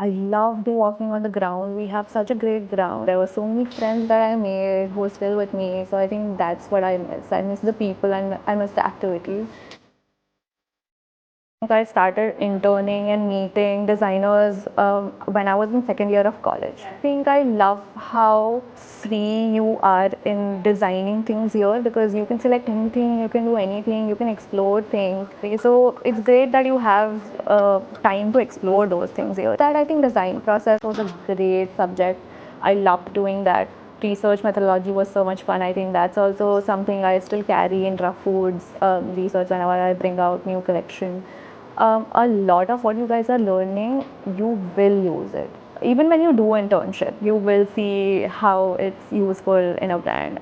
I loved walking on the ground. We have such a great ground. There were so many friends that I made who are still with me. So I think that's what I miss. I miss the people and I miss the activities. I started interning and meeting designers when I was in second year of college. I think I love how free you are in designing things here because you can select anything, you can do anything, you can explore things. So it's great that you have time to explore those things here. That I think design process was a great subject. I loved doing that. Research methodology was so much fun. I think that's also something I still carry in rough foods research whenever I bring out new collection. A lot of what you guys are learning, you will use it. Even when you do internship, you will see how it's useful in a brand.